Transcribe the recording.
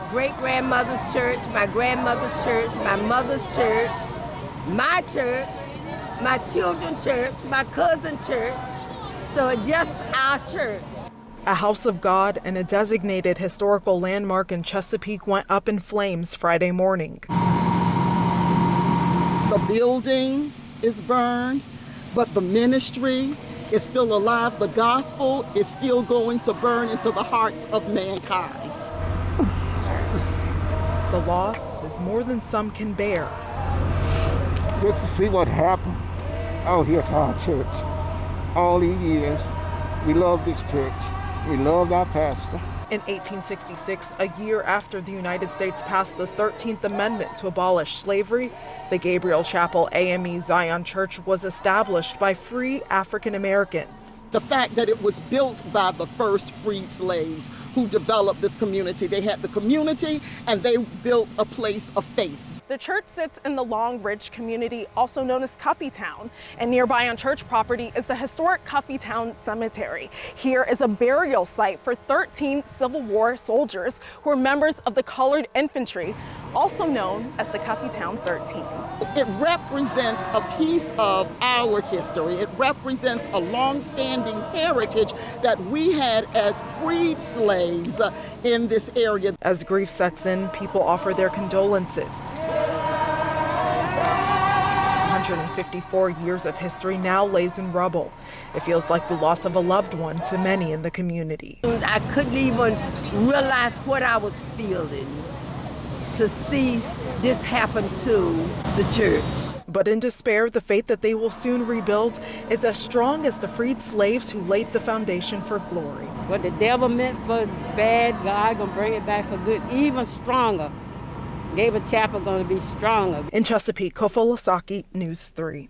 great-grandmother's church, my grandmother's church, my mother's church, my church, my children's church, my cousin's church. So it's just our church. A house of God and a designated historical landmark in Chesapeake went up in flames Friday morning. The building is burned, but the ministry is still alive. The gospel is still going to burn into the hearts of mankind. The loss is more than some can bear. Just to see what happened out here to our church. All these years, we love this church. We loved our pastor. In 1866, a year after the United States passed the 13th Amendment to abolish slavery, the Gabriel Chapel AME Zion Church was established by free African Americans. The fact that it was built by the first freed slaves who developed this community. They had the community and they built a place of faith. The church sits in the Long Ridge community, also known as Cuffytown, and nearby on church property is the historic Cuffytown Cemetery. Here is a burial site for 13 Civil War soldiers who were members of the Colored Infantry, also known as the Cuffytown 13. It represents a piece of our history. It represents a long-standing heritage that we had as freed slaves in this area. As grief sets in, people offer their condolences. 154 years of history now lays in rubble. It feels like the loss of a loved one to many in the community. I couldn't even realize what I was feeling to see this happen to the church. But in despair, the faith that they will soon rebuild is as strong as the freed slaves who laid the foundation for glory. What the devil meant for bad, God gonna bring it back for good, even stronger. Gabriel Chapel gonna be stronger. In Chesapeake, Kofolasaki, News 3.